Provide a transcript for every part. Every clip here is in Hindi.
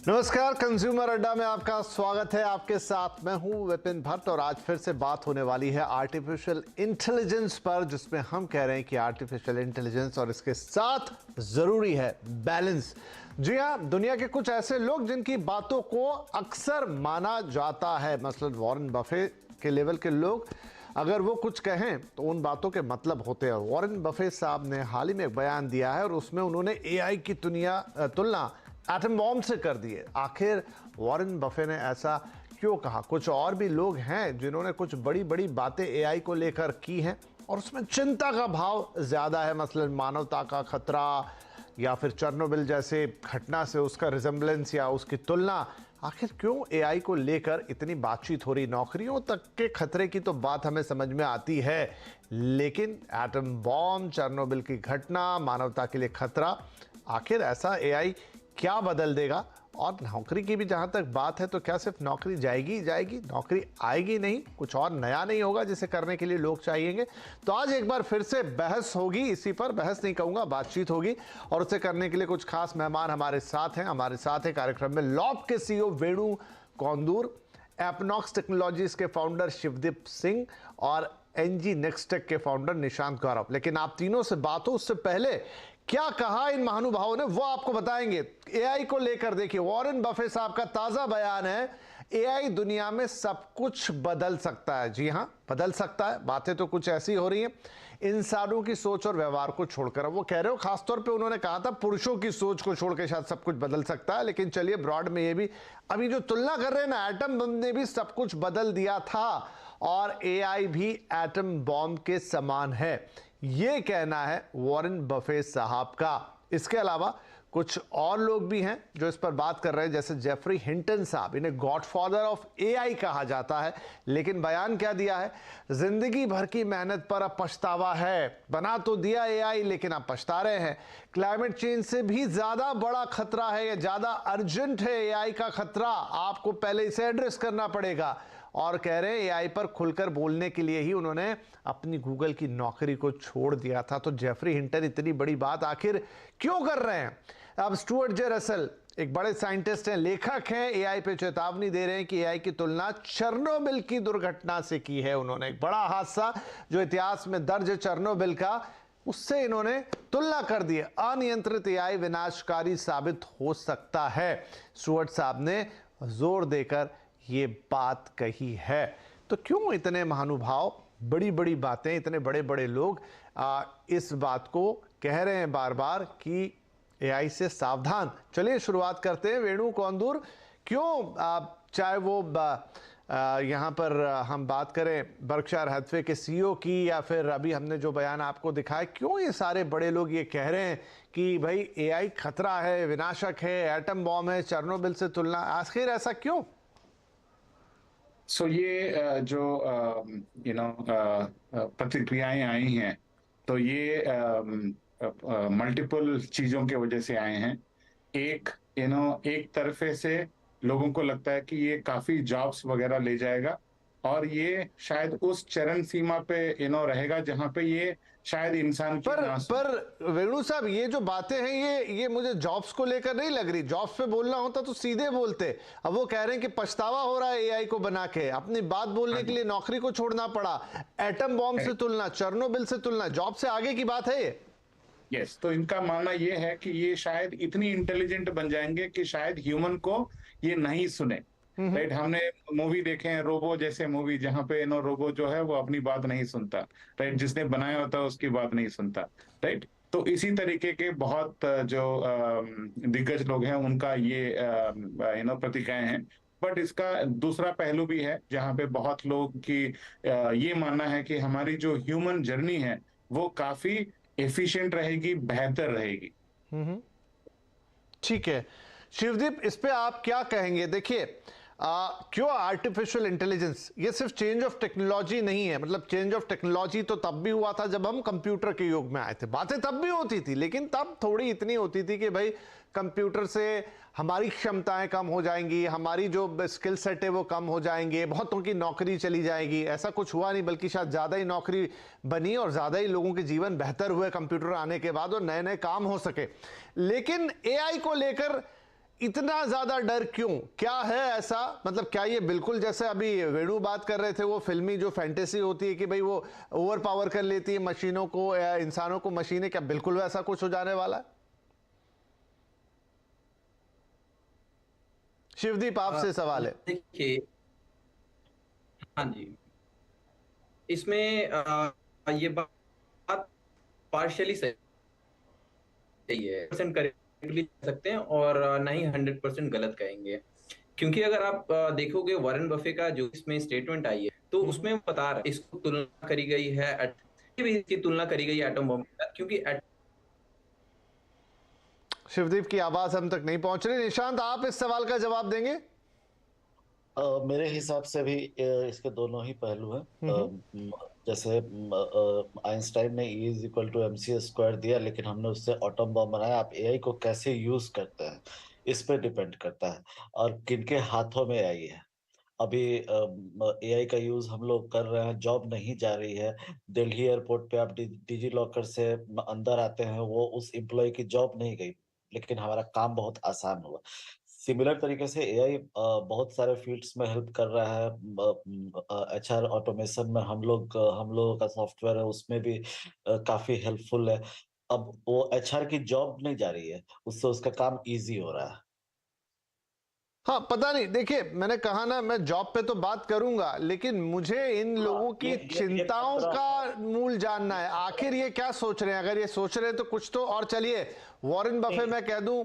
नमस्कार, कंज्यूमर अड्डा में आपका स्वागत है। आपके साथ मैं हूं विपिन भट्ट और आज फिर से बात होने वाली है आर्टिफिशियल इंटेलिजेंस पर, जिसमें हम कह रहे हैं कि आर्टिफिशियल इंटेलिजेंस और इसके साथ जरूरी है बैलेंस। जी हां, दुनिया के कुछ ऐसे लोग जिनकी बातों को अक्सर माना जाता है, मसलन वॉरेन बफे के लेवल के लोग अगर वो कुछ कहें तो उन बातों के मतलब होते हैं। वॉरेन बफे साहब ने हाल ही में एक बयान दिया है और उसमें उन्होंने एआई की तुलना एटम बॉम्ब से कर दी है। आखिर वॉरेन बफे ने ऐसा क्यों कहा? कुछ और भी लोग हैं जिन्होंने कुछ बड़ी बड़ी बातें एआई को लेकर की हैं और उसमें चिंता का भाव ज्यादा है, मसलन मानवता का खतरा या फिर चेरनोबिल जैसे घटना से उसका रिजेम्बलेंस या उसकी तुलना। आखिर क्यों एआई को लेकर इतनी बातचीत हो रही? नौकरियों तक के खतरे की तो बात हमें समझ में आती है, लेकिन एटम बॉम्ब, चेरनोबिल की घटना, मानवता के लिए खतरा, आखिर ऐसा एआई क्या बदल देगा? और नौकरी की भी जहां तक बात है तो क्या सिर्फ नौकरी जाएगी, नौकरी आएगी नहीं, कुछ और नया नहीं होगा जिसे करने के लिए लोग चाहिएंगे? तो आज एक बार फिर से बहस होगी इसी पर। बहस नहीं कहूंगा, बातचीत होगी और उसे करने के लिए कुछ खास मेहमान हमारे साथ हैं कार्यक्रम में लॉप के सीईओ वेणु कौंदूर, एपनॉक्स टेक्नोलॉजीज के फाउंडर शिवदीप सिंह और एनजी नेक्सटेक के फाउंडर निशांत गौरव। लेकिन आप तीनों से बात हो उससे पहले क्या कहा इन महानुभावों ने वो आपको बताएंगे। एआई को लेकर देखिए, वॉरेन बफे साहब का ताजा बयान है, एआई दुनिया में सब कुछ बदल सकता है। जी हां, बदल सकता है। बातें तो कुछ ऐसी हो रही हैं इंसानों की सोच और व्यवहार को छोड़कर। वो कह रहे हो, खासतौर पे उन्होंने कहा था पुरुषों की सोच को छोड़कर शायद सब कुछ बदल सकता है। लेकिन चलिए, ब्रॉड में ये भी अभी जो तुलना कर रहे हैं ना, एटम बम ने भी सब कुछ बदल दिया था और एआई भी एटम बॉम्ब के समान है, ये कहना है वॉरेन बफे साहब का। इसके अलावा कुछ और लोग भी हैं जो इस पर बात कर रहे हैं, जैसे जेफरी हिंटन साहब। इन्हें गॉडफादर ऑफ एआई कहा जाता है, लेकिन बयान क्या दिया है? जिंदगी भर की मेहनत पर अब पछतावा है। बना तो दिया एआई, लेकिन अब पछता रहे हैं। क्लाइमेट चेंज से भी ज्यादा बड़ा खतरा है, ये ज्यादा अर्जेंट है एआई का खतरा, आपको पहले इसे एड्रेस करना पड़ेगा। और कह रहे हैं एआई पर खुलकर बोलने के लिए ही उन्होंने अपनी गूगल की नौकरी को छोड़ दिया था। तो जेफरी हिंटन इतनी बड़ी बात आखिर क्यों कर रहे हैं? अब स्टुअर्ट जे रसेल एक बड़े साइंटिस्ट हैं, लेखक हैं, एआई पे चेतावनी दे रहे हैं कि एआई की तुलना चेरनोबिल की दुर्घटना से की है। उन्होंने एक बड़ा हादसा जो इतिहास में दर्ज है चेरनोबिल का, उससे इन्होंने तुलना कर दी। अनियंत्रित एआई विनाशकारी साबित हो सकता है, स्टुअर्ट साहब ने जोर देकर ये बात कही है। तो क्यों इतने महानुभाव, बड़ी बड़ी बातें, इतने बड़े बड़े लोग इस बात को कह रहे हैं बार बार कि एआई से सावधान? चलिए शुरुआत करते हैं। वेणु कौंदूर, क्यों चाहे वो यहाँ पर हम बात करें बर्कशायर हैथवे के सीईओ की या फिर अभी हमने जो बयान आपको दिखाया, क्यों ये सारे बड़े लोग ये कह रहे हैं कि भाई एआई खतरा है, विनाशक है, एटम बॉम्ब है, चेरनोबिल से तुलना? आखिर ऐसा क्यों? ये जो प्रतिक्रियाएं आई हैं, तो ये मल्टीपल चीजों की वजह से आए हैं। एक एक तरफे से लोगों को लगता है कि ये काफी जॉब्स वगैरह ले जाएगा और ये शायद उस चरम सीमा पे रहेगा जहां पे ये शायद इंसान की ना पर वेणु साहब, ये जो बातें हैं ये मुझे जॉब्स को लेकर नहीं लग रही। जॉब्स पे बोलना होता तो सीधे बोलते। अब वो कह रहे हैं कि पछतावा हो रहा है एआई को बना के, अपनी बात बोलने के लिए नौकरी को छोड़ना पड़ा। एटम बॉम्ब से तुलना, चेरनोबिल से तुलना, जॉब से आगे की बात है ये। यस, तो इनका मानना ये है कि ये शायद इतनी इंटेलिजेंट बन जाएंगे कि शायद ह्यूमन को ये नहीं सुने। राइट, हमने मूवी देखे हैं, रोबो जैसे मूवी, जहां पे रोबो जो है वो अपनी बात नहीं सुनता। राइट, जिसने बनाया होता है उसकी बात नहीं सुनता। राइट, तो इसी तरीके के बहुत जो दिग्गज लोग हैं उनका ये प्रतिक्रियाएं हैं। बट इसका दूसरा पहलू भी है जहां पे बहुत लोग की ये मानना है कि हमारी जो ह्यूमन जर्नी है वो काफी एफिशिएंट रहेगी, बेहतर रहेगी। ठीक है शिवदीप, इस पे आप क्या कहेंगे? देखिए, क्यों आर्टिफिशियल इंटेलिजेंस ये सिर्फ चेंज ऑफ टेक्नोलॉजी नहीं है। मतलब चेंज ऑफ टेक्नोलॉजी तो तब भी हुआ था जब हम कंप्यूटर के युग में आए थे, बातें तब भी होती थी, लेकिन तब थोड़ी इतनी होती थी कि भाई कंप्यूटर से हमारी क्षमताएं कम हो जाएंगी, हमारी जो स्किल सेट है वो कम हो जाएंगे, बहुतों की नौकरी चली जाएगी। ऐसा कुछ हुआ नहीं, बल्कि शायद ज्यादा ही नौकरी बनी और ज्यादा ही लोगों के जीवन बेहतर हुए कंप्यूटर आने के बाद और नए नए काम हो सके। लेकिन एआई को लेकर इतना ज्यादा डर क्यों? क्या है ऐसा? मतलब क्या ये बिल्कुल जैसे अभी वेणु बात कर रहे थे, वो फिल्मी जो फैंटेसी होती है कि भाई वो ओवर पावर कर लेती है मशीनों को या इंसानों को मशीनें, क्या बिल्कुल वैसा कुछ हो जाने वाला है? शिवदीप आपसे सवाल है। देखिए, हाँ जी, इसमें ये बात पार्शियली सही है, परसेंट करेक्टली कह सकते हैं और ना ही 100% गलत कहेंगे, क्योंकि अगर आप देखोगे वॉरेन बफे का जो इसमें स्टेटमेंट आई है, तो उसमें वो बता रहा है इसको तुलना करी गई है भी इसकी तुलना करी गई है एटम बम के साथ, क्योंकि शिवदीप की आवाज हम तक नहीं पहुंच रही। निशांत, आप इस सवाल का जवाब देंगे? मेरे हिसाब से भी इसके दोनों ही पहलू हैं। जैसे आइंस्टाइन ने E is equal to mc² दिया, लेकिन हमने उससे एटम बम बनाया। आप एआई को कैसे यूज करते हैं इस पे डिपेंड करता है, और किनके हाथों में एआई है। अभी एआई का यूज हम लोग कर रहे हैं, जॉब नहीं जा रही है। दिल्ली एयरपोर्ट पे आप डिजी लॉकर से अंदर आते हैं, वो उस एम्प्लॉय की जॉब नहीं गई, लेकिन हमारा काम बहुत आसान हुआ। सिमिलर तरीके से एआई बहुत सारे फील्ड्स में हेल्प कर रहा है। एचआर ऑटोमेशन में हम लोगों का सॉफ्टवेयर है, उसमें भी काफी हेल्पफुल है। अब वो एचआर की जॉब नहीं जा रही है, उससे उसका काम इजी हो रहा है। हाँ, पता नहीं, देखिए मैंने कहा ना, मैं जॉब पे तो बात करूंगा, लेकिन मुझे इन लोगों की चिंताओं का मूल जानना है। आखिर ये क्या सोच रहे हैं? अगर ये सोच रहे हैं तो कुछ तो। और चलिए, वॉरेन बफे मैं कह दूं,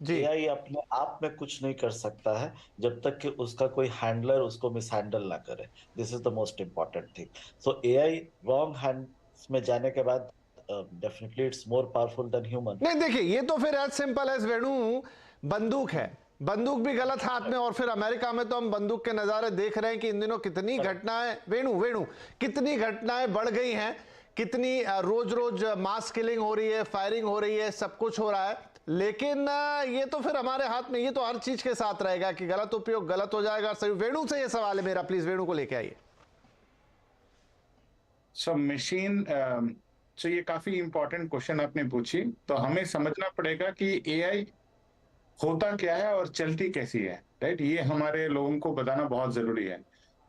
एआई अपने आप में कुछ नहीं कर सकता है जब तक कि उसका कोई हैंडलर उसको मिस हैंडल ना करे। This is the most important thing. So AI wrong hands में जाने के बाद definitely it's more powerful than human. नहीं देखिए, ये तो फिर एज सिंपल एज वेणु, बंदूक है, बंदूक भी गलत हाथ में। और फिर अमेरिका में तो हम बंदूक के नजारे देख रहे हैं कि इन दिनों कितनी घटनाएं, वेणु कितनी घटनाएं बढ़ गई हैं, कितनी रोज रोज मास किलिंग हो रही है, फायरिंग हो रही है, सब कुछ हो रहा है। लेकिन ये तो फिर हमारे हाथ में, ये तो हर चीज के साथ रहेगा कि गलत उपयोग गलत हो जाएगा। सही, वेणु से ये सवाल है मेरा, प्लीज वेणु को लेके आइए। सो मशीन सो ये काफी इंपॉर्टेंट क्वेश्चन आपने पूछी। तो हमें समझना पड़ेगा कि एआई होता क्या है और चलती कैसी है, राइट? ये हमारे लोगों को बताना बहुत जरूरी है।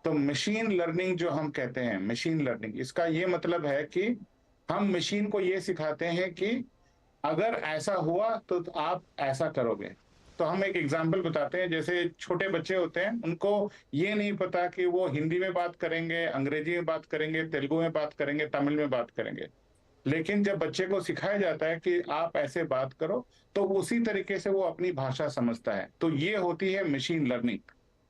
तो मशीन लर्निंग जो हम कहते हैं, मशीन लर्निंग, इसका ये मतलब है कि हम मशीन को ये सिखाते हैं कि अगर ऐसा हुआ तो आप ऐसा करोगे। तो हम एक एग्जाम्पल बताते हैं। जैसे छोटे बच्चे होते हैं, उनको ये नहीं पता कि वो हिंदी में बात करेंगे, अंग्रेजी में बात करेंगे, तेलुगु में बात करेंगे, तमिल में बात करेंगे। लेकिन जब बच्चे को सिखाया जाता है कि आप ऐसे बात करो, तो उसी तरीके से वो अपनी भाषा समझता है। तो ये होती है मशीन लर्निंग।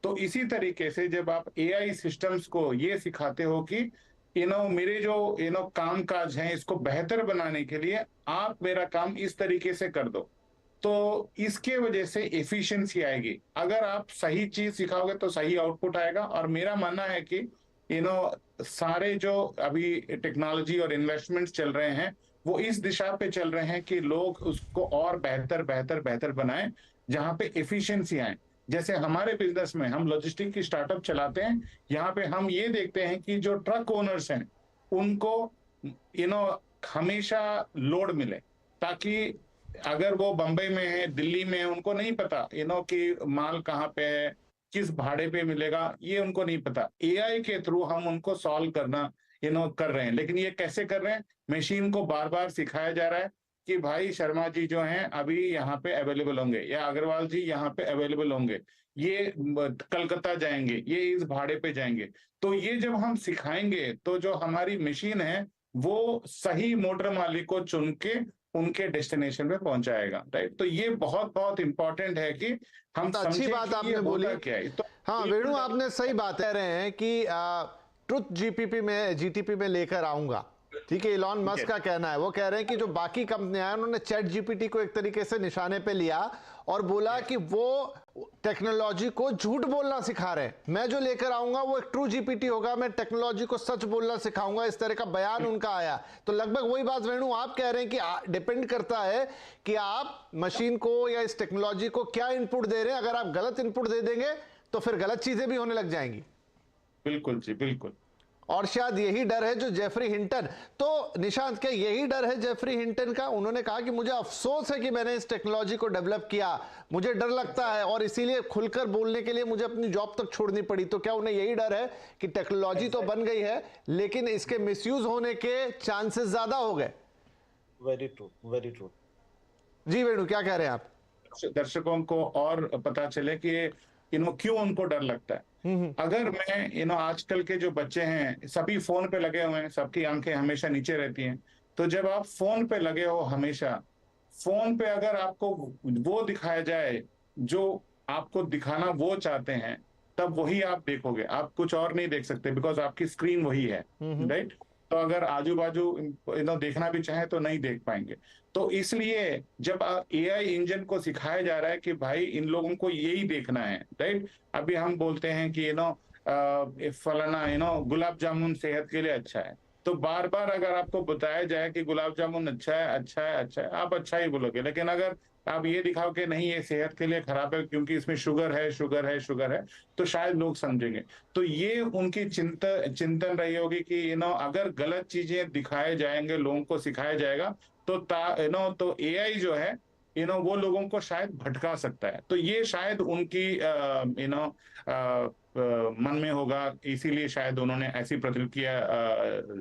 तो इसी तरीके से जब आप एआई सिस्टम्स को ये सिखाते हो कि मेरे जो काम काज हैं, इसको बेहतर बनाने के लिए आप मेरा काम इस तरीके से कर दो, तो इसके वजह से एफिशिएंसी आएगी। अगर आप सही चीज सिखाओगे तो सही आउटपुट आएगा। और मेरा मानना है कि सारे जो अभी टेक्नोलॉजी और इन्वेस्टमेंट्स चल रहे हैं, वो इस दिशा पे चल रहे हैं कि लोग उसको और बेहतर बेहतर बेहतर बनाएं, जहां पे एफिशिएंसी आए। जैसे हमारे बिजनेस में हम लॉजिस्टिक की स्टार्टअप चलाते हैं, यहाँ पे हम ये देखते हैं कि जो ट्रक ओनर्स हैं, उनको हमेशा लोड मिले, ताकि अगर वो बंबई में है, दिल्ली में है, उनको नहीं पता कि माल कहाँ पे है, किस भाड़े पे मिलेगा, ये उनको नहीं पता। एआई के थ्रू हम उनको सॉल्व करना कर रहे हैं। लेकिन ये कैसे कर रहे हैं? मशीन को बार बार सिखाया जा रहा है कि भाई शर्मा जी जो हैं अभी यहाँ पे अवेलेबल होंगे, या अग्रवाल जी यहाँ पे अवेलेबल होंगे, ये कलकत्ता जाएंगे, ये इस भाड़े पे जाएंगे। तो ये जब हम सिखाएंगे तो जो हमारी मशीन है वो सही मोटर मालिक को चुन के उनके डेस्टिनेशन पे पहुंचाएगा, राइट? तो ये बहुत बहुत इंपॉर्टेंट है कि हम अच्छी समझें बात कि आपने ये बोली। होता क्या है। तो हाँ वेणु, आपने सही बात कह रहे हैं कि ट्रुथ जीटीपी में लेकर आऊंगा। ठीक है, इलॉन मस्क का कहना है, वो कह रहे हैं कि जो बाकी कंपनियां हैं, उन्होंने चैट जीपीटी को एक तरीके से निशाने पे लिया और बोला कि वो टेक्नोलॉजी को झूठ बोलना सिखा रहे हैं। मैं जो लेकर आऊंगा वो एक ट्रू जीपीटी होगा, मैं टेक्नोलॉजी को सच बोलना सिखाऊंगा, इस तरह का बयान उनका आया। तो लगभग वही बात वेणु आप कह रहे हैं कि डिपेंड करता है कि आप मशीन को या इस टेक्नोलॉजी को क्या इनपुट दे रहे हैं। अगर आप गलत इनपुट दे देंगे तो फिर गलत चीजें भी होने लग जाएंगी। बिल्कुल जी, बिल्कुल। और शायद यही डर है जो जेफरी हिंटन, तो निशांत क्या यही डर है जेफरी हिंटन का? उन्होंने कहा कि मुझे अफसोस है कि मैंने इस टेक्नोलॉजी को डेवलप किया, मुझे डर लगता है और इसीलिए खुलकर बोलने के लिए मुझे अपनी जॉब तक छोड़नी पड़ी। तो क्या उन्हें यही डर है कि टेक्नोलॉजी तो बन गई है लेकिन इसके मिसयूज होने के चांसेस ज्यादा हो गए? Very true, very true. जी वेणु, क्या कह रहे हैं आप? दर्शकों को और पता चले कि क्यों उनको डर लगता है। अगर मैं आजकल के जो बच्चे हैं सभी फोन पे लगे हुए हैं, सबकी आंखें हमेशा नीचे रहती हैं, तो जब आप फोन पे लगे हो हमेशा, फोन पे अगर आपको वो दिखाया जाए जो आपको दिखाना वो चाहते हैं, तब वही आप देखोगे, आप कुछ और नहीं देख सकते, बिकॉज आपकी स्क्रीन वही है, राइट? तो अगर आजू बाजू देखना भी चाहे तो नहीं देख पाएंगे। तो इसलिए जब एआई इंजन को सिखाया जा रहा है कि भाई इन लोगों को यही देखना है, राइट? अभी हम बोलते हैं कि फलाना गुलाब जामुन सेहत के लिए अच्छा है, तो बार बार अगर आपको बताया जाए कि गुलाब जामुन अच्छा है, अच्छा है, अच्छा है, आप अच्छा ही बोलोगे। लेकिन अगर आप ये दिखाओ कि नहीं ये सेहत के लिए खराब है क्योंकि इसमें शुगर है, शुगर है, शुगर है, तो शायद लोग समझेंगे। तो ये उनकी चिंतन रही होगी कि अगर गलत चीजें दिखाए जाएंगे, लोगों को सिखाया जाएगा, तो तो एआई जो है वो लोगों को शायद भटका सकता है। तो ये शायद उनकी मन में होगा, इसीलिए शायद उन्होंने ऐसी प्रतिक्रिया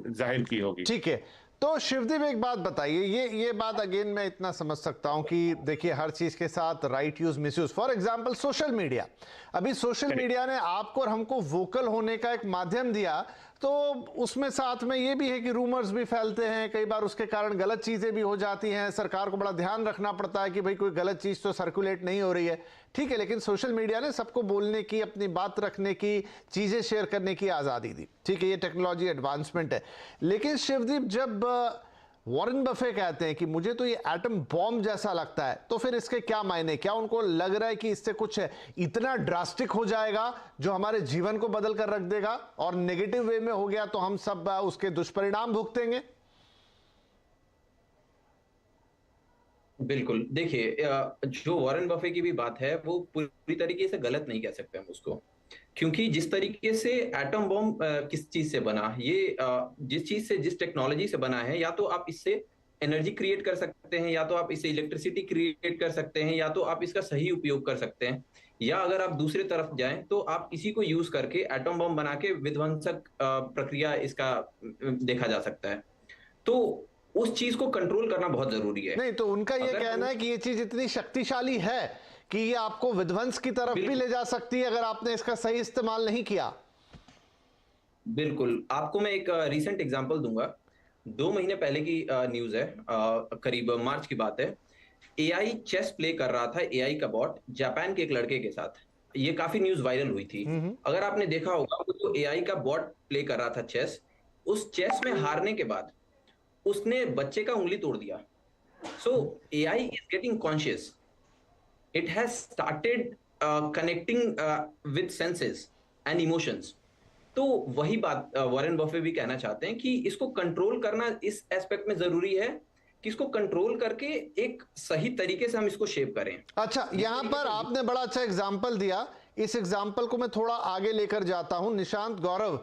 जाहिर की होगी। ठीक है, तो शिवदीप एक बात बताइए, ये बात अगेन मैं इतना समझ सकता हूं कि देखिए हर चीज के साथ right use misuse. For example social media, अभी सोशल मीडिया ने आपको और हमको वोकल होने का एक माध्यम दिया, तो उसमें साथ में ये भी है कि रूमर्स भी फैलते हैं, कई बार उसके कारण गलत चीजें भी हो जाती हैं। सरकार को बड़ा ध्यान रखना पड़ता है कि भाई कोई गलत चीज तो सर्कुलेट नहीं हो रही है, ठीक है। लेकिन सोशल मीडिया ने सबको बोलने की, अपनी बात रखने की, चीजें शेयर करने की आजादी दी, ठीक है, ये टेक्नोलॉजी एडवांसमेंट है। लेकिन शिवदीप, जब वॉरेन बफे कहते हैं कि मुझे तो ये एटम बॉम्ब जैसा लगता है, तो फिर इसके क्या मायने? क्या उनको लग रहा है कि इससे कुछ इतना ड्रास्टिक हो जाएगा जो हमारे जीवन को बदल कर रख देगा, और नेगेटिव वे में हो गया तो हम सब उसके दुष्परिणाम भुगतेंगे? बिल्कुल, देखिए जो वॉरेन बफे की भी बात है वो पूरी तरीके से गलत नहीं कह सकते हम उसको, क्योंकि जिस तरीके से एटम बॉम्ब किस चीज से बना, ये जिस चीज से, जिस टेक्नोलॉजी से बना है, या तो आप इससे एनर्जी क्रिएट कर सकते हैं, या तो आप इससे इलेक्ट्रिसिटी क्रिएट कर सकते हैं, या तो आप इसका सही उपयोग कर सकते हैं, या अगर आप दूसरे तरफ जाएं तो आप इसी को यूज करके एटम बॉम्ब बना के विध्वंसक प्रक्रिया इसका देखा जा सकता है। तो उस चीज को कंट्रोल करना बहुत जरूरी है। नहीं, तो उनका ये कहना है कि ये चीज इतनी शक्तिशाली है कि ये आपको विध्वंस की तरफ भी ले जा सकती है अगर आपने इसका सही इस्तेमाल नहीं किया। बिल्कुल, आपको मैं एक रीसेंट एग्जांपल दूंगा। 2 महीने पहले की न्यूज है, करीब मार्च की बात है। एआई चेस प्ले कर रहा था, एआई का बॉट, जापान के एक लड़के के साथ। ये काफी न्यूज वायरल हुई थी। अगर आपने देखा होगा, तो एआई का बॉट प्ले कर रहा था चेस, उस चेस में हारने के बाद उसने बच्चे का उंगली तोड़ दिया। सो AI is getting conscious, it has started connecting with senses and emotions. तो वही बात वॉरेन बफे भी कहना चाहते हैं कि इसको कंट्रोल करना इस एस्पेक्ट में जरूरी है कि इसको कंट्रोल करके एक सही तरीके से हम इसको शेप करें। अच्छा, यहां पर आपने बड़ा अच्छा एग्जाम्पल दिया, इस एग्जाम्पल को मैं थोड़ा आगे लेकर जाता हूं। निशांत, गौरव,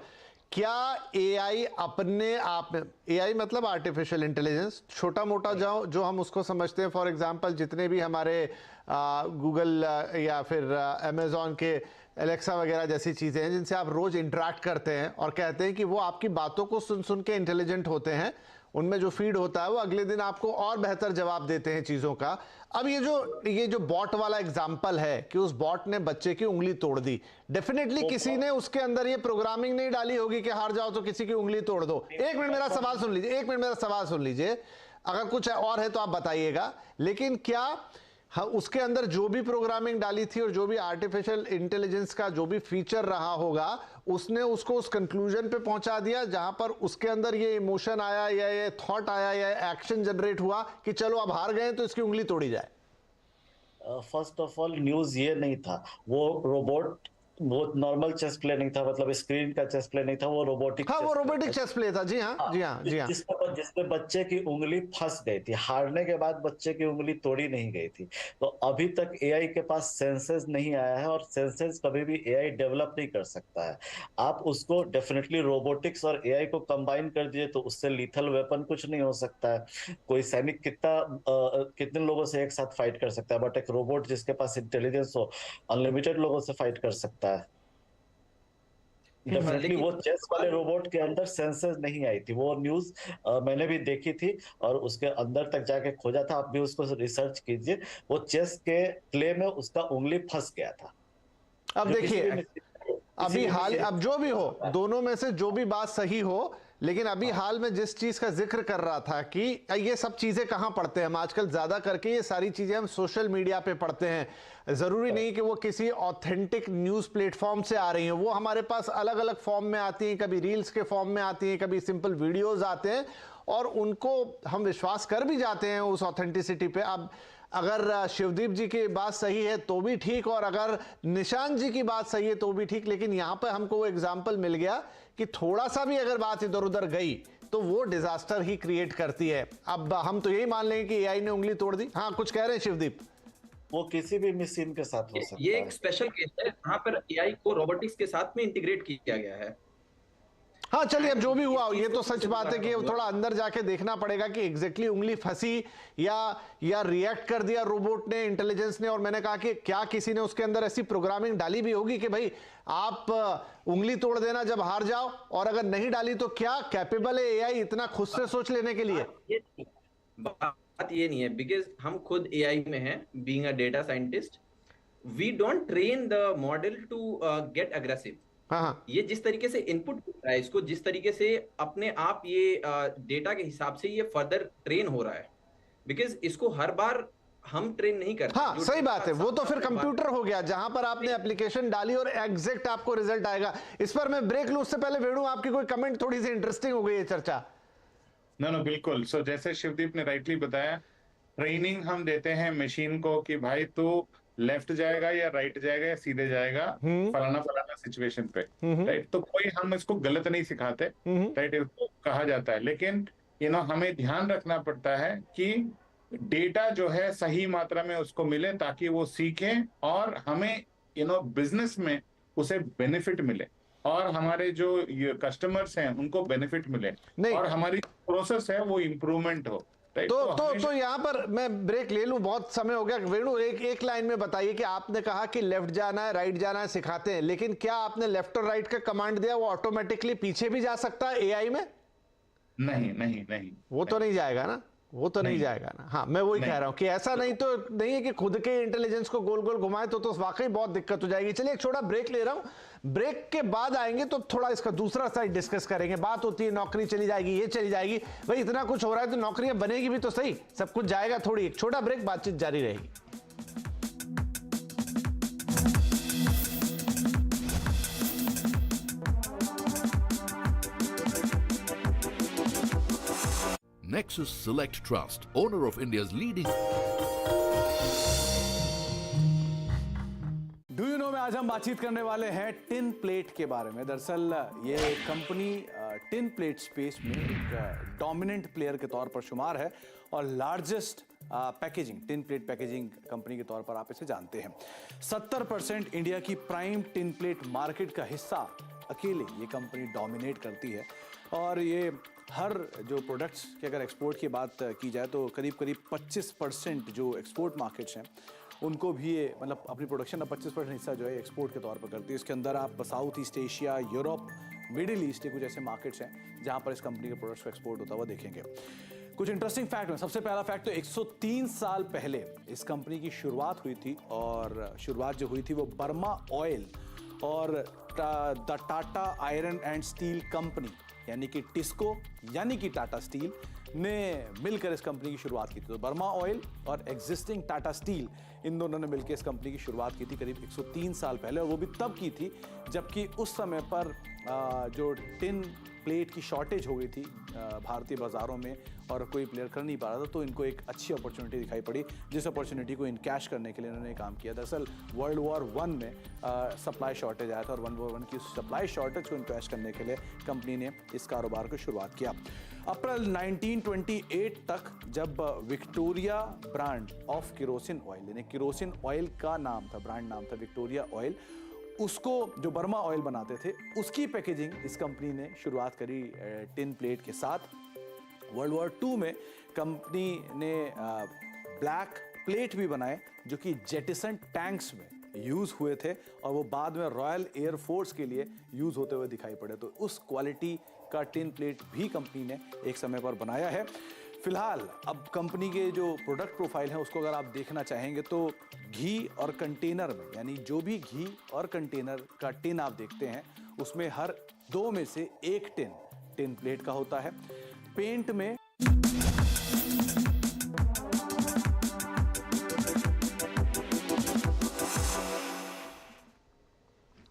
क्या एआई अपने आप में, एआई मतलब आर्टिफिशियल इंटेलिजेंस, छोटा मोटा जो हम उसको समझते हैं, फॉर एग्जांपल जितने भी हमारे गूगल या फिर अमेजॉन के एलेक्सा वगैरह जैसी चीज़ें हैं जिनसे आप रोज़ इंटरेक्ट करते हैं और कहते हैं कि वो आपकी बातों को सुन सुन के इंटेलिजेंट होते हैं, उनमें जो फीड होता है वो अगले दिन आपको और बेहतर जवाब देते हैं चीज़ों का। अब ये जो बॉट वाला एग्जाम्पल है कि उस बॉट ने बच्चे की उंगली तोड़ दी, डेफिनेटली किसी ने उसके अंदर ये प्रोग्रामिंग नहीं डाली होगी कि हार जाओ तो किसी की उंगली तोड़ दो। एक मिनट मेरा सवाल सुन लीजिए, एक मिनट मेरा सवाल सुन लीजिए, अगर कुछ और है तो आप बताइएगा। लेकिन क्या उसके अंदर जो भी प्रोग्रामिंग डाली थी और जो भी आर्टिफिशियल इंटेलिजेंस का जो भी फीचर रहा होगा, उसने उसको उस कंक्लूजन पे पहुंचा दिया जहां पर उसके अंदर ये इमोशन आया या ये थॉट आया या एक्शन जनरेट हुआ कि चलो अब हार गए तो इसकी उंगली तोड़ी जाए? फर्स्ट ऑफ ऑल न्यूज ये नहीं था, वो रोबोट वो नॉर्मल चेस प्ले नहीं था, मतलब स्क्रीन का चेस प्ले नहीं था, वो रोबोटिक हाँ, वो रोबोटिक चेस प्ले था। जी हाँ, जी हाँ, जी हाँ। जिसमें बच्चे की उंगली फंस गई थी, हारने के बाद बच्चे की उंगली तोड़ी नहीं गई थी। तो अभी तक एआई के पास सेंसेस नहीं आया है, और सेंसेस कभी भी एआई डेवलप नहीं कर सकता है। आप उसको डेफिनेटली रोबोटिक्स और एआई को कंबाइन कर दिए तो उससे लीथल वेपन कुछ नहीं हो सकता है। कोई सैनिक कितने लोगों से एक साथ फाइट कर सकता है, बट एक रोबोट जिसके पास इंटेलिजेंस हो अनलिमिटेड लोगों से फाइट कर सकता है। डेफिनेटली वो चेस वाले रोबोट के अंदर सेंसेस नहीं आई थी, वो न्यूज मैंने भी देखी थी और उसके अंदर तक जाके खोजा था। आप भी उसको रिसर्च कीजिए, वो चेस के प्ले में उसका उंगली फंस गया था। अब देखिए, अभी हाल, अब जो भी हो, दोनों में से जो भी बात सही हो, लेकिन अभी हाल में जिस चीज का जिक्र कर रहा था कि ये सब चीजें कहां पढ़ते हैं हम आजकल, ज्यादा करके ये सारी चीजें हम सोशल मीडिया पे पढ़ते हैं। जरूरी नहीं कि वो किसी ऑथेंटिक न्यूज प्लेटफॉर्म से आ रही हैं, वो हमारे पास अलग अलग फॉर्म में आती हैं, कभी रील्स के फॉर्म में आती हैं, कभी सिंपल वीडियोज आते हैं, और उनको हम विश्वास कर भी जाते हैं उस ऑथेंटिसिटी पे। अब अगर शिवदीप जी की बात सही है तो भी ठीक, और अगर निशांत जी की बात सही है तो भी ठीक, लेकिन यहां पर हमको वो एग्जाम्पल मिल गया कि थोड़ा सा भी अगर बात इधर उधर गई तो वो डिजास्टर ही क्रिएट करती है। अब हम तो यही मान लेंगे कि एआई ने उंगली तोड़ दी। हाँ, कुछ कह रहे हैं शिवदीप? वो किसी भी मशीन के साथ हो सकता है। ये एक स्पेशल केस है जहां पर एआई को रोबोटिक्स के साथ में इंटीग्रेट किया गया है। हाँ चलिए, अब जो भी हुआ, ये तो सच बात है कि थोड़ा अंदर जाके देखना पड़ेगा कि एग्जैक्टली उंगली फंसी या रिएक्ट कर दिया रोबोट ने, इंटेलिजेंस ने। और मैंने कहा कि क्या किसी ने उसके अंदर ऐसी प्रोग्रामिंग डाली भी होगी कि भाई आप उंगली तोड़ देना जब हार जाओ, और अगर नहीं डाली तो क्या कैपेबल है एआई इतना खुद से सोच लेने के लिए? बात ये नहीं है, बिकॉज हम खुद एआई में हैं, being a data scientist, we don't train the model to get aggressive. हाँ, ये जिस तरीके से इनपुट होता है, इसको जिस तरीके से अपने आप ये डेटा के हिसाब से ये फर्दर ट्रेन हो रहा है, बिकॉज इसको हर बार हम ट्रेन नहीं करते। हाँ सही बात है, वो तो फिर कंप्यूटर हो गया जहां पर आपने एप्लीकेशन डाली और एग्जैक्ट आपको रिजल्ट आएगा। इस पर मैं ब्रेक लूं, उससे पहले वेणु आपकी कोई कमेंट, थोड़ी सी इंटरेस्टिंग हो गई है चर्चा। नो बिल्कुल। सो जैसे शिवदीप ने राइटली बताया, ट्रेनिंग हम देते हैं मशीन को कि भाई तू लेफ्ट जाएगा या राइट जाएगा या सीधे जाएगा फलाना फलाना सिचुएशन पे, राइट। तो कोई हम इसको गलत नहीं सिखाते, राइट, इसको कहा जाता है। लेकिन हमें ध्यान रखना पड़ता है कि डेटा जो है सही मात्रा में उसको मिले ताकि वो सीखे और हमें बिजनेस में उसे बेनिफिट मिले और हमारे जो कस्टमर्स हैं उनको बेनिफिट मिले और हमारी प्रोसेस है वो इम्प्रूवमेंट हो। तो यहाँ पर मैं ब्रेक ले लूं, बहुत समय हो गया। वेणु एक लाइन में बताइए कि आपने कहा कि लेफ्ट जाना है राइट जाना है सिखाते हैं, लेकिन क्या आपने लेफ्ट और राइट का कमांड दिया वो ऑटोमेटिकली पीछे भी जा सकता है एआई में? नहीं वो तो नहीं जाएगा ना, वो तो नहीं जाएगा ना। हाँ, मैं वही कह रहा हूँ कि ऐसा नहीं तो नहीं है कि खुद के इंटेलिजेंस को गोल गोल घुमाए तो वाकई बहुत दिक्कत हो जाएगी। चलिए एक छोटा ब्रेक ले रहा हूँ, ब्रेक के बाद आएंगे तो थोड़ा इसका दूसरा साइड डिस्कस करेंगे। बात होती है नौकरी चली जाएगी, ये चली जाएगी, भाई इतना कुछ हो रहा है तो नौकरियां बनेगी भी तो सही, सब कुछ जाएगा थोड़ी। एक छोटा ब्रेक, बातचीत जारी रहेगी। Nexus Select Trust, owner of India's leading. Do you know में आज हम बातचीत करने वाले हैं टिन प्लेट के बारे में। दरअसल ये कंपनी टिन प्लेट स्पेस में एक डोमिनेंट प्लेयर के तौर पर शुमार है और largest packaging tin plate packaging company के तौर पर आप इसे जानते हैं। 70% इंडिया की प्राइम टिन प्लेट मार्केट का हिस्सा अकेले ये कंपनी डोमिनेट करती है और ये हर जो प्रोडक्ट्स की अगर एक्सपोर्ट की बात की जाए तो करीब 25% जो एक्सपोर्ट मार्केट्स हैं उनको भी ये मतलब अपनी प्रोडक्शन का 25% हिस्सा जो है एक्सपोर्ट के तौर पर करती है। इसके अंदर आप south east Asia, Europe, middle east के कुछ ऐसे मार्केट्स हैं जहाँ पर इस कंपनी के प्रोडक्ट्स को एक्सपोर्ट होता हुआ देखेंगे। कुछ इंटरेस्टिंग फैक्ट है। सबसे पहला फैक्ट तो 103 साल पहले इस कंपनी की शुरुआत हुई थी और शुरुआत जो हुई थी वो बर्मा ऑयल और the Tata iron and steel company यानी कि टिस्को यानी कि टाटा स्टील ने मिलकर इस कंपनी की शुरुआत की थी। तो बर्मा ऑयल और एग्जिस्टिंग टाटा स्टील इन दोनों ने मिलकर इस कंपनी की शुरुआत की थी करीब 103 साल पहले, और वो भी तब की थी जबकि उस समय पर जो टिन प्लेट की शॉर्टेज हो गई थी भारतीय बाज़ारों में और कोई प्लेयर कर नहीं पा रहा था, तो इनको एक अच्छी अपॉर्चुनिटी दिखाई पड़ी, जिस अपॉर्चुनिटी को इनकैश करने के लिए इन्होंने काम किया। दरअसल वर्ल्ड वॉर 1 में सप्लाई शॉर्टेज आया था और वर्ल्ड वॉर 1 की सप्लाई शॉर्टेज को इनकैश करने के लिए कंपनी ने इस कारोबार को शुरुआत किया। अप्रैल 1928 तक जब Victoria brand of kerosene oil, यानी केरोसिन ऑयल का नाम था, ब्रांड नाम था विक्टोरिया ऑयल, उसको जो बर्मा ऑयल बनाते थे उसकी पैकेजिंग इस कंपनी ने शुरुआत करी टिन प्लेट के साथ। वर्ल्ड वॉर 2 में कंपनी ने ब्लैक प्लेट भी बनाए जो कि जेटिसन टैंक्स में यूज़ हुए थे और वो बाद में रॉयल एयर फोर्स के लिए यूज़ होते हुए दिखाई पड़े। तो उस क्वालिटी का टिन प्लेट भी कंपनी ने एक समय पर बनाया है। फिलहाल अब कंपनी के जो प्रोडक्ट प्रोफाइल है उसको अगर आप देखना चाहेंगे तो घी और कंटेनर में, यानी जो भी घी और कंटेनर का टिन आप देखते हैं उसमें हर 2 में से 1 टिन प्लेट का होता है। पेंट में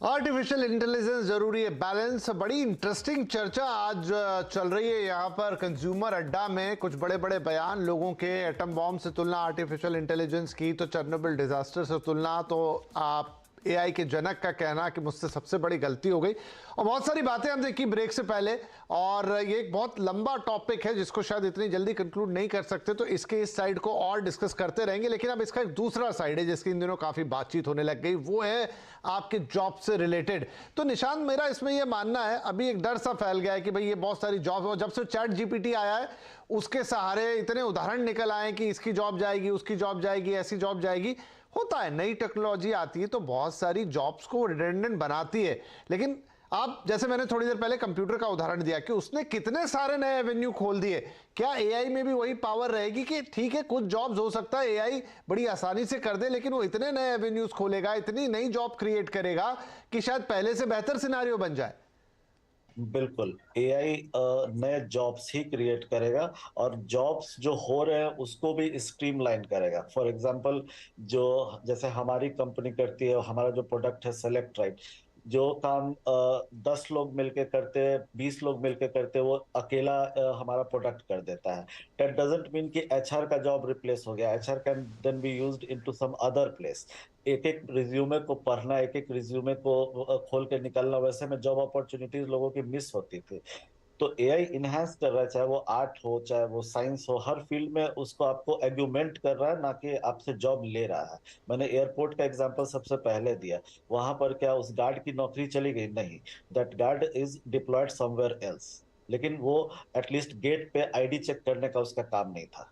आर्टिफिशियल इंटेलिजेंस जरूरी है, बैलेंस। बड़ी इंटरेस्टिंग चर्चा आज चल रही है यहाँ पर कंज्यूमर अड्डा में। कुछ बड़े बड़े बयान लोगों के, एटम बॉम्ब से तुलना आर्टिफिशियल इंटेलिजेंस की, तो चेरनोबिल डिजास्टर से तुलना, तो आप एआई के जनक का कहना कि मुझसे सबसे बड़ी गलती हो गई, और बहुत सारी बातें हम देखी ब्रेक से पहले। और ये एक बहुत लंबा टॉपिक है जिसको शायद इतनी जल्दी कंक्लूड नहीं कर सकते, तो इसके इस साइड को और डिस्कस करते रहेंगे। लेकिन अब इसका एक दूसरा साइड है जिसकी इन दिनों काफी बातचीत होने लग गई, वो है आपके जॉब से रिलेटेड। तो निशान, मेरा इसमें यह मानना है, अभी एक डर सा फैल गया है कि भाई ये बहुत सारी जॉब, जब से चैट जीपीटी आया है उसके सहारे इतने उदाहरण निकल आए कि इसकी जॉब जाएगी, उसकी जॉब जाएगी, ऐसी जॉब जाएगी। होता है, नई टेक्नोलॉजी आती है तो बहुत सारी जॉब्स को रिडंडेंट बनाती है। लेकिन आप, जैसे मैंने थोड़ी देर पहले कंप्यूटर का उदाहरण दिया कि उसने कितने सारे नए एवेन्यू खोल दिए, क्या एआई में भी वही पावर रहेगी कि ठीक है कुछ जॉब्स हो सकता है एआई बड़ी आसानी से कर दे, लेकिन वो इतने नए एवेन्यूज खोलेगा, इतनी नई जॉब क्रिएट करेगा कि शायद पहले से बेहतर सिनारियो बन जाए। बिल्कुल, एआई नए जॉब्स ही क्रिएट करेगा और जॉब्स जो हो रहे हैं उसको भी स्ट्रीमलाइन करेगा। फॉर एग्जांपल, जो जैसे हमारी कंपनी करती है, हमारा जो प्रोडक्ट है सेलेक्ट राइट, जो काम 10 लोग मिलके करते हैं, 20 लोग मिलके करते हैं, वो अकेला हमारा प्रोडक्ट कर देता है। दैट डजंट मीन कि एचआर का जॉब रिप्लेस हो गया। HR can then be used into some other place. एक एक रिज्यूमे को पढ़ना, एक एक रिज्यूमे को खोल के निकलना, वैसे में जॉब अपॉर्चुनिटीज लोगों की मिस होती थी। तो एआई इनहेंस कर रहा है, चाहे वो आर्ट हो, चाहे वो साइंस हो, हर फील्ड में उसको आपको एग्यूमेंट कर रहा है, ना कि आपसे जॉब ले रहा है। मैंने एयरपोर्ट का एग्जांपल सबसे पहले दिया। वहां पर क्या उस गार्ड की नौकरी चली गई? नहीं, that guard is deployed somewhere else, लेकिन वो एटलीस्ट गेट पे आईडी चेक करने का उसका काम नहीं था।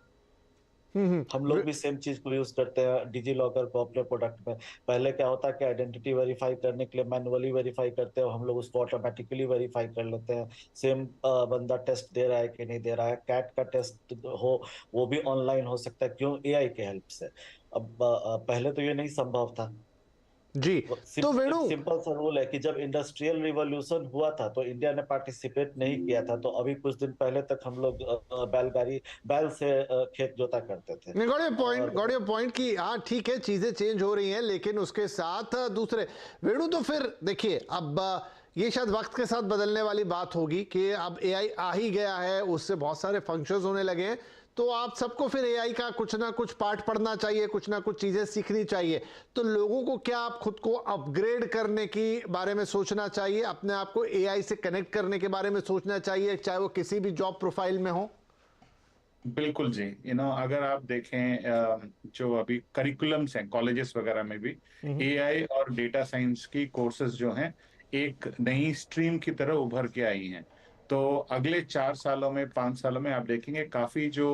हम लोग भी सेम चीज को यूज करते हैं डिजी लॉकर को अपने प्रोडक्ट में। पहले क्या होता है कि आइडेंटिटी वेरीफाई करने के लिए मैनुअली वेरीफाई करते हैं, हम लोग उसको ऑटोमेटिकली वेरीफाई कर लेते हैं। सेम बंदा टेस्ट दे रहा है कि नहीं दे रहा है, कैट का टेस्ट हो वो भी ऑनलाइन हो सकता है, क्यों? एआई के हेल्प से। अब पहले तो ये नहीं संभव था जी। तो वेणु, सिंपल सा रूल है कि जब इंडस्ट्रियल रिवॉल्यूशन हुआ था तो इंडिया ने पार्टिसिपेट नहीं किया था, तो अभी कुछ दिन पहले तक हम लोग बैल से खेत जोता करते थे। गॉट योर पॉइंट कि हाँ ठीक है चीजें चेंज हो रही हैं, लेकिन उसके साथ दूसरे, वेणु तो फिर देखिए, अब ये शायद वक्त के साथ बदलने वाली बात होगी कि अब एआई आ ही गया है, उससे बहुत सारे फंक्शंस होने लगे हैं, तो आप सबको फिर एआई का कुछ ना कुछ पार्ट पढ़ना चाहिए, कुछ ना कुछ चीजें सीखनी चाहिए। तो लोगों को क्या आप खुद को अपग्रेड करने के बारे में सोचना चाहिए, अपने आप को एआई से कनेक्ट करने के बारे में सोचना चाहिए, चाहे वो किसी भी जॉब प्रोफाइल में हो? बिल्कुल जी। अगर आप देखें जो अभी करिकुलम्स हैं कॉलेजेस वगैरह में भी, एआई और डेटा साइंस की कोर्सेज जो हैं एक नई स्ट्रीम की तरह उभर के आई हैं। तो अगले 4 सालों में, 5 सालों में आप देखेंगे काफी जो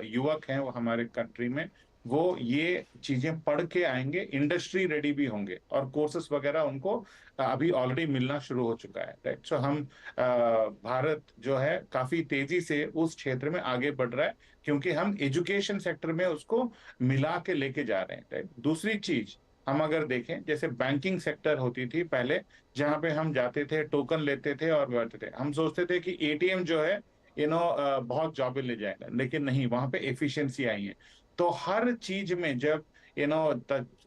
युवक हैं वो हमारे कंट्री में, वो ये चीजें पढ़ के आएंगे, इंडस्ट्री रेडी भी होंगे, और कोर्सेस वगैरह उनको अभी ऑलरेडी मिलना शुरू हो चुका है। राइट, सो हम भारत जो है काफी तेजी से उस क्षेत्र में आगे बढ़ रहा है, क्योंकि हम एजुकेशन सेक्टर में उसको मिला के लेके जा रहे हैं। राइट, दूसरी चीज हम अगर देखें, जैसे बैंकिंग सेक्टर होती थी पहले, जहां पे हम जाते थे, टोकन लेते थे और बैठते थे, हम सोचते थे कि एटीएम जो है बहुत जॉबें ले जाएगा, लेकिन नहीं, वहां पे एफिशिएंसी आई है। तो हर चीज में जब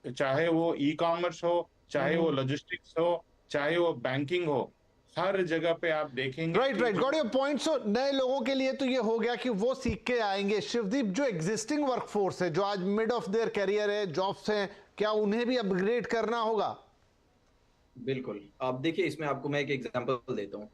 चाहे वो ई कॉमर्स हो, चाहे वो लॉजिस्टिक्स हो, चाहे वो बैंकिंग हो, हर जगह पे आप देखेंगे। Right got your point. So नए लोगों के लिए तो ये हो गया कि वो सीख के आएंगे। शिवदीप, जो एग्जिस्टिंग वर्कफोर्स है, जो आज मिड ऑफ देयर करियर है, जॉब्स हैं, क्या उन्हें भी अपग्रेड करना होगा? बिल्कुल। आप देखिए, इसमें आपको मैं एक एग्जांपल देता हूँ।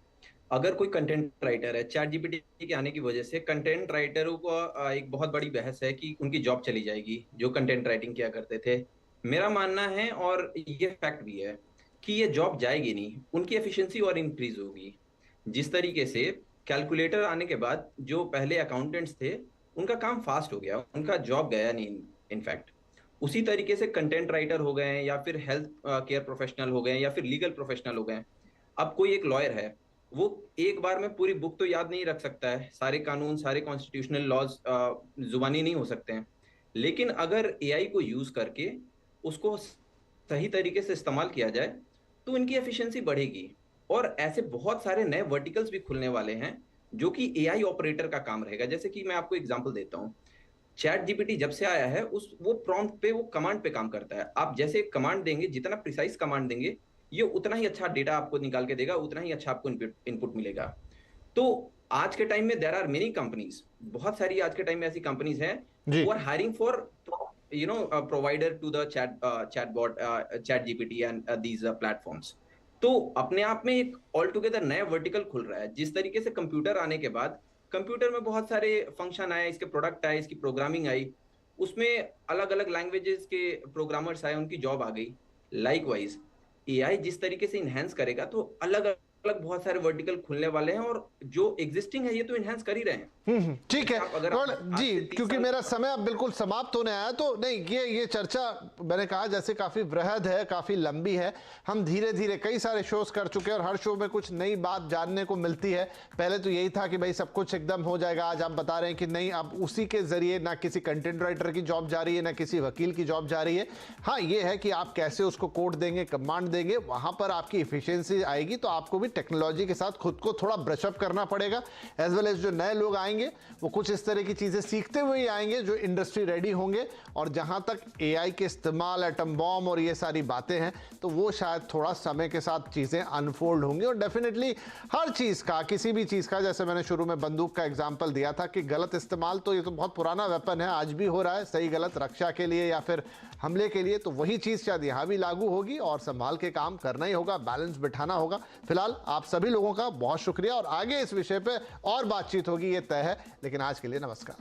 अगर कोई कंटेंट राइटर है, चैट जीपीटी के आने की वजह से कंटेंट राइटरों को एक बहुत बड़ी बहस है कि उनकी जॉब चली जाएगी, जो कंटेंट राइटिंग किया करते थे। मेरा मानना है, और ये फैक्ट भी है, कि ये जॉब जाएगी नहीं, उनकी एफिशिएंसी और इंक्रीज होगी। जिस तरीके से कैलकुलेटर आने के बाद जो पहले अकाउंटेंट्स थे, उनका काम फास्ट हो गया, उनका जॉब गया नहीं इनफैक्ट। उसी तरीके से कंटेंट राइटर हो गए हैं, या फिर हेल्थ केयर प्रोफेशनल हो गए हैं, या फिर लीगल प्रोफेशनल हो गए हैं। अब कोई एक लॉयर है, वो एक बार में पूरी बुक तो याद नहीं रख सकता है, सारे कानून, सारे कॉन्स्टिट्यूशनल लॉज जुबानी नहीं हो सकते हैं। लेकिन अगर एआई को यूज करके उसको सही तरीके से इस्तेमाल किया जाए, तो इनकी एफिशिएंसी बढ़ेगी। और ऐसे बहुत सारे नए वर्टिकल्स भी खुलने वाले हैं, जो कि एआई ऑपरेटर का काम रहेगा। जैसे कि मैं आपको एग्जांपल देता हूँ, चैट जीपीटी जब से आया है, वो प्रॉम्प्ट पे, वो कमांड पे काम करता है। आप जैसे एक कमांड देंगे, जितना प्रिसाइज कमांड देंगे, ये उतना ही अच्छा डेटा आपको निकाल के देगा, उतना ही अच्छा आपको इनपुट मिलेगा। तो आज के टाइम में देयर आर मेनी कंपनीज, बहुत सारी आज के टाइम में ऐसी कंपनीज हैं जी। who are hiring for provider to the chatbot, chat GPT and these platforms। तो अपने आप में एक ऑल टुगेदर नया वर्टिकल खुल रहा है। जिस तरीके से कंप्यूटर आने के बाद, कंप्यूटर में बहुत सारे फंक्शन आए, इसके प्रोडक्ट आए, इसकी प्रोग्रामिंग आई, उसमें अलग अलग लैंग्वेजेस के प्रोग्रामर्स आए, उनकी जॉब आ गई। लाइकवाइज एआई जिस तरीके से इनहेंस करेगा, तो अलग अलग बहुत सारे वर्टिकल खुलने वाले हैं, और जो एग्जिस्टिंग है ये तो इनहेंस कर ही रहे हैं। ठीक है। अगर और जी, क्योंकि मेरा समय अब बिल्कुल समाप्त होने आया, तो नहीं, ये चर्चा मैंने कहा जैसे काफी बृहद है, काफी लंबी है। हम धीरे धीरे कई सारे शोज कर चुके हैं, और हर शो में कुछ नई बात जानने को मिलती है। पहले तो यही था कि भाई सब कुछ एकदम हो जाएगा, आज आप बता रहे हैं कि नहीं, अब उसी के जरिए ना किसी कंटेंट राइटर की जॉब जा रही है, ना किसी वकील की जॉब जा रही है। हाँ, ये है कि आप कैसे उसको कोड देंगे, कमांड देंगे, वहां पर आपकी इफिशियंसी आएगी। तो आपको भी टेक्नोलॉजी के साथ खुद को थोड़ा ब्रशअप करना पड़ेगा, एज वेल एज जो नए लोग आएंगे वो कुछ इस तरह की चीजें सीखते हुए ही आएंगे, जो इंडस्ट्री रेडी होंगे। और जहां तक एआई के इस्तेमाल, एटम बॉम्ब और ये सारी बातें हैं, तो वो शायद थोड़ा समय के साथ चीजें अनफोल्ड होंगी। और डेफिनेटली हर चीज का, किसी भी चीज का, जैसे मैंने शुरू में बंदूक का एग्जाम्पल दिया था कि गलत इस्तेमाल, तो ये तो बहुत पुराना वेपन है, आज भी हो रहा है, सही गलत रक्षा के लिए या फिर हमले के लिए। तो वही चीज शायद यहां भी लागू होगी, और संभाल के काम करना ही होगा, बैलेंस बिठाना होगा। फिलहाल आप सभी लोगों का बहुत शुक्रिया, और आगे इस विषय पे और बातचीत होगी, ये तय है। लेकिन आज के लिए नमस्कार।